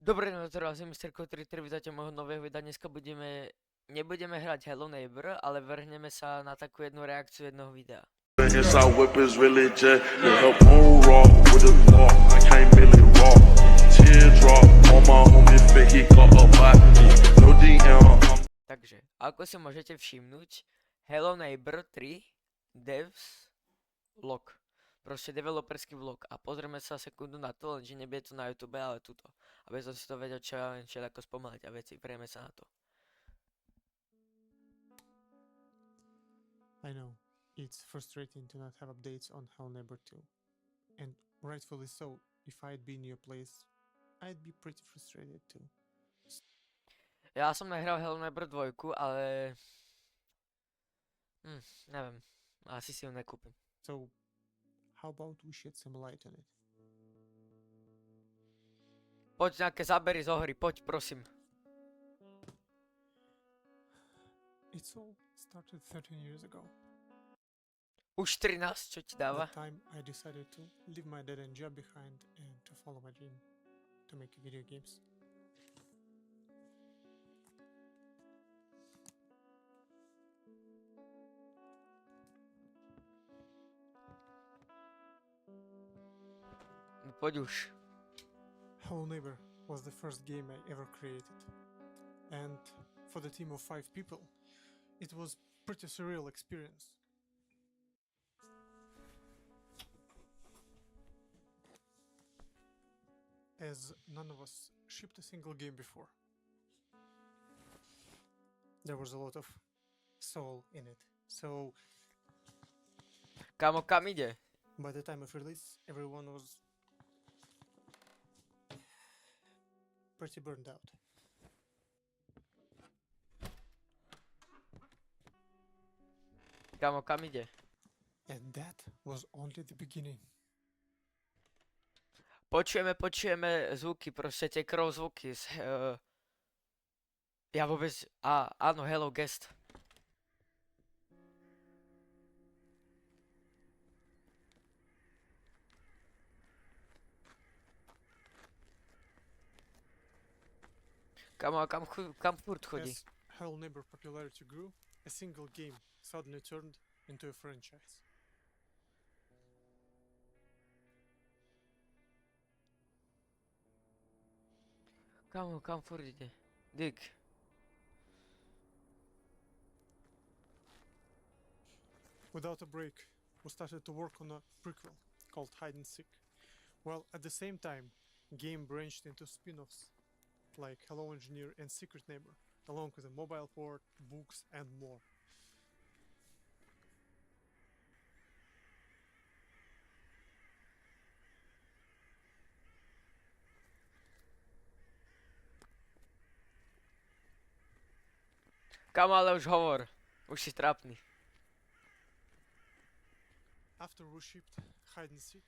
Dobre, no teraz je Mr. Kotritter, vítajte môjho nového videa. Dneska nebudeme hrať Hello Neighbor, ale vrhneme sa na takú jednu reakciu jednoho videa. Inside whip is really jet. Let her moon rock with a walk. I can't really rock. Teardrop on my homie fit. He got a body. No DM. Takže, ako si môžete všimnúť, Hello Neighbor 3 Devs Vlog. Proste developerský vlog. A pozrieme sa sekundu na to, lenže nebude to na YouTube, ale tuto. Aby som si to vedel čo ja len ako spomaliť a veci. Prejme sa na to. I know, it's frustrating to not have updates on Hello Neighbor 2. And rightfully so, if I'd be in your place, I'd be pretty frustrated too. Ja som nehral Hello Neighbor 2, ale... neviem. Asi si ju nekúpim. So, how about we shed some light on it? Poď nejaké zábery zo hry, poď prosím. It's all started 13 years ago. Už 13, čo ti dáva? The time I decided to leave my dead-end job behind and to follow my dream to make video games. No poď už. Hello Neighbor was the first game I ever created. And for the team of 5 people, it was pretty surreal experience. As none of us shipped a single game before. There was a lot of soul in it. So Kámo, kam ide? by the time of release, everyone was pretty burned out. Kámo, kam ide? And that was only the beginning. Počujeme zvuky, proste tie crow zvuky ja vôbec... áno, hello guest. Kámo, a kam furt chodí? As Hello Neighbor popularity grew, a single game suddenly turned into a franchise. Kámo, kam furt ide? Dick. Without a break, we started to work on a prequel called Hide and Seek. While at the same time, game branched into spin-offs like Hello Engineer and Secret Neighbor, along with a mobile port, books, and more. Kámo, ale už hovor. Už si trápny. After we shipped Hide and Seek,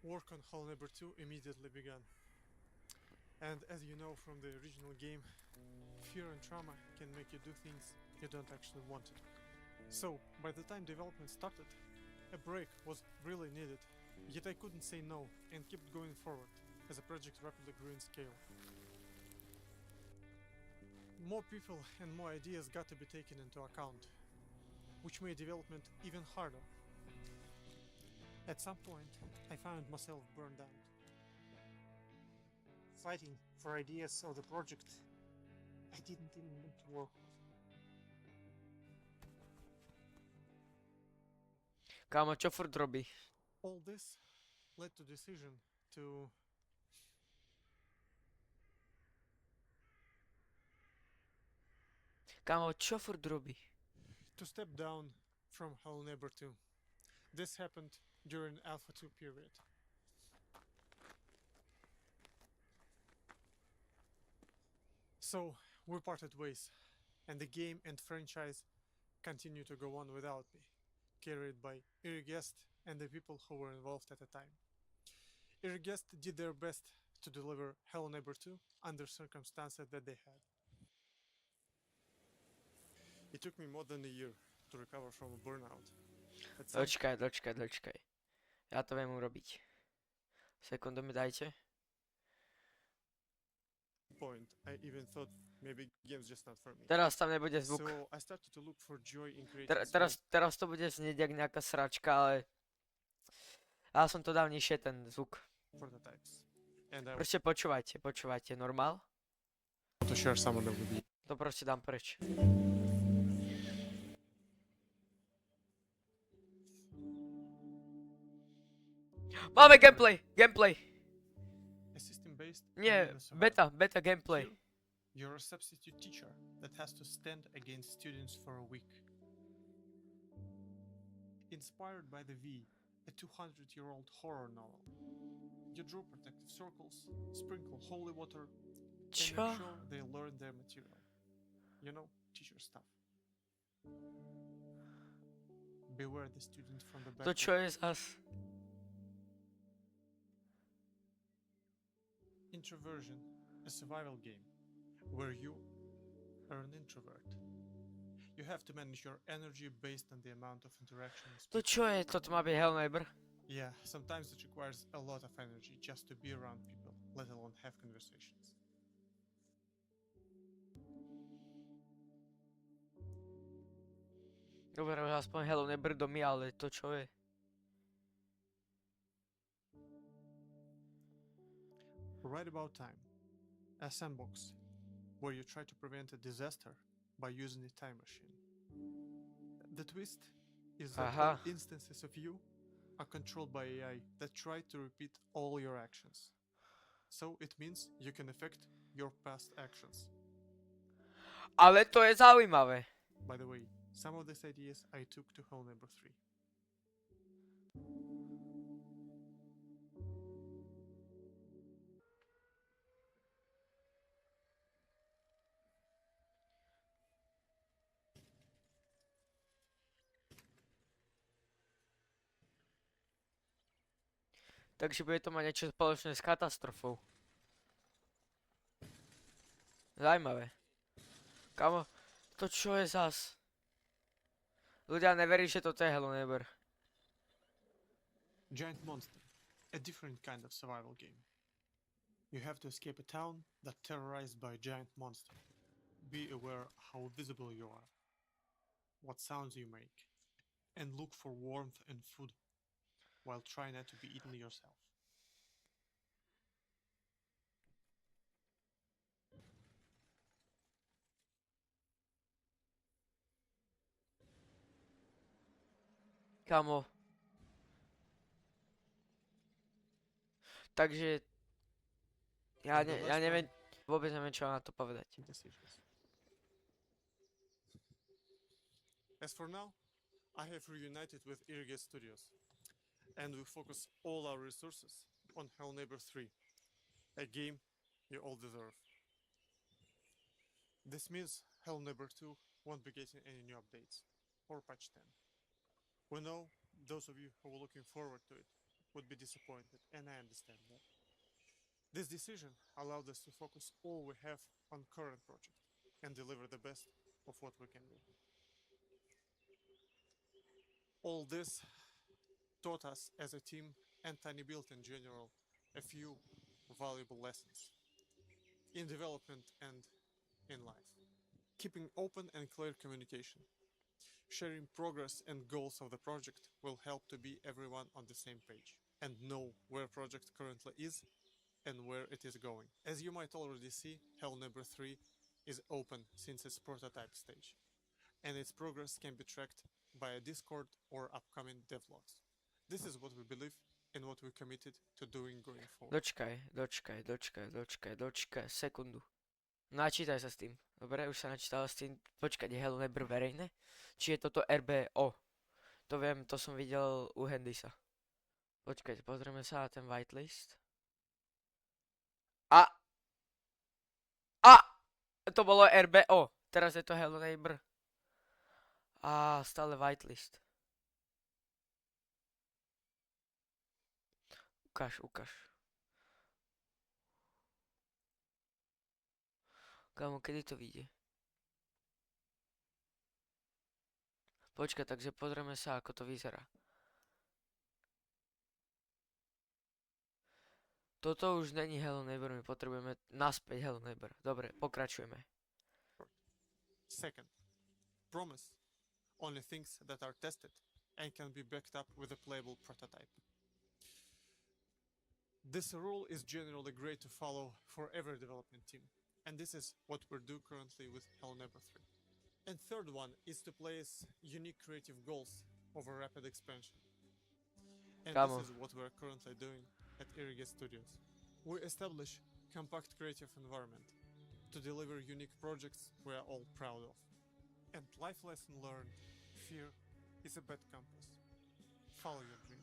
work on Hello Neighbor 2 immediately began. And as you know from the original game, fear and trauma can make you do things you don't actually want to do. So, by the time development started, a break was really needed, yet I couldn't say no and kept going forward as the project rapidly grew in scale. More people and more ideas got to be taken into account, which made development even harder. At some point, I found myself burned out. Fighting for ideas of the project I didn't even want to work with. Kámo, čo furt robí? All this led to decision to Kámo, čo furt robí? step down from Hello Neighbor 2. This happened during Alpha 2 period. So we parted ways, and the game and franchise continue to go on without me, carried by Iriguest and the people who were involved at the time. Iriguest did their best to deliver Hello Neighbor 2 under circumstances that they had. It took me more than a year to recover from a burnout. Dočkaj. Ja to viem urobiť. Sekundu mi dajte. point, I even thought maybe game's just not for me. Teraz tam nebude zvuk. So I started to look for joy in creating Teraz to bude znieť jak nejaká sračka, ale... Ja som to dal nižšie ten zvuk. small prototypes. And I want Proste počúvajte, normál? to share some of them with you. To proste dám preč. Máme gameplay! A system-based Nie, and survival. beta gameplay. Here, you're a substitute teacher that has to stand against students for a week. Inspired by The V, a 200-year-old horror novel. You draw protective circles, sprinkle holy water, and Čo? make sure they learn their material. You know, teacher stuff. Beware the student from the back. To čo je zas? Introversion, a survival game, where you are an introvert. You have to manage your energy based on the amount of interaction with To people. čo je? Toto má byť Hell Neighbor? Yeah, sometimes it requires a lot of energy just to be around people, let alone have conversations. Dobre, už aspoň Hello Neighbor domy, ale to čo je? Right about time, a sandbox, where you try to prevent a disaster by using a time machine. The twist is that all Aha. instances of you are controlled by AI that try to repeat all your actions. So it means you can affect your past actions. Ale to je zaujímavé. By the way, some of these ideas I took to Hell Neighbor 3. Takže bude to mať niečo spoločné s katastrofou. Zajímavé. Kamo, to čo je zas? Ľudia neverí, že toto je Hello Neighbor. Giant Monster, a different kind of survival game. You have to escape a town that's terrorized by a giant monster. Be aware how visible you are, what sounds you make, and look for warmth and food while try not to be eaten yourself. Kamo. Takže... Ja neviem, vôbec neviem, čo na to povedať. Decisions. As for now, I have reunited with Irrigate Studios, and we focus all our resources on Hell Neighbor 3, a game you all deserve. This means Hell Neighbor 2 won't be getting any new updates, or patch 10. We know those of you who were looking forward to it would be disappointed, and I understand that. This decision allowed us to focus all we have on current project and deliver the best of what we can do. All this taught us as a team and Tiny Build in general a few valuable lessons in development and in life. Keeping open and clear communication. Sharing progress and goals of the project will help to be everyone on the same page and know where project currently is and where it is going. As you might already see, Hell Neighbor 3 is open since its prototype stage, and its progress can be tracked by a Discord or upcoming devlogs. This is what we believe and what we committed to doing going forward. Dočkaj, sekundu. Načítaj sa s tým. Dobre, už sa načítala s tým. Počkať, je Hello Neighbor verejné? Či je toto RBO? To viem, to som videl u Handisa. Počkajte, pozrieme sa na ten whitelist. A! To bolo RBO. Teraz je to Hello Neighbor. Stále whitelist. Ukáž. Kámo, kedy to vyjde? Počkaj, takže pozrieme sa, ako to vyzerá. Toto už není Hello Neighbor, my potrebujeme naspäť Hello Neighbor. Dobre, pokračujeme. Second, promise only things that are tested and can be backed up with a playable prototype. This rule is generally great to follow for every development team, and this is what we do currently with Hello Neighbor 3. And third one is to place unique creative goals over rapid expansion. And Come on. this is what we're currently doing at Irrigate Studios. We establish compact creative environment to deliver unique projects we are all proud of. And life lesson learned, fear is a bad compass. Follow your dream.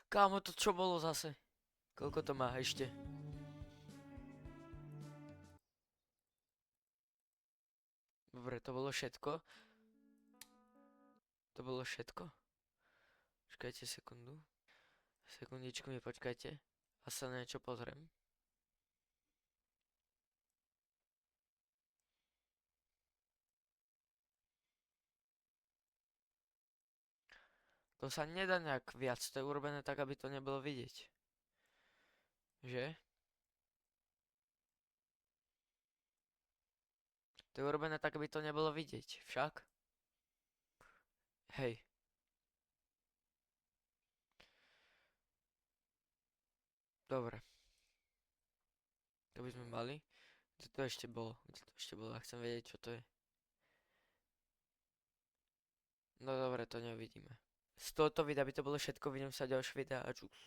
Kámo, to čo bolo zase? Koľko to má ešte? Dobre, to bolo všetko. To bolo všetko. Počkajte sekundu. Sekundičku mi počkajte. A sa na niečo pozriem. To sa nedá nejak viac, to je urobené tak, aby to nebolo vidieť. Že? To je urobené tak, aby to nebolo vidieť, však? Hej. Dobre. To by sme mali. Kde to ešte bolo? Kde to ešte bolo? Ja chcem vedieť, čo to je. No dobre, to neuvidíme. Z tohoto videa by to bolo všetko, vidím sa v ďalších videách a čus.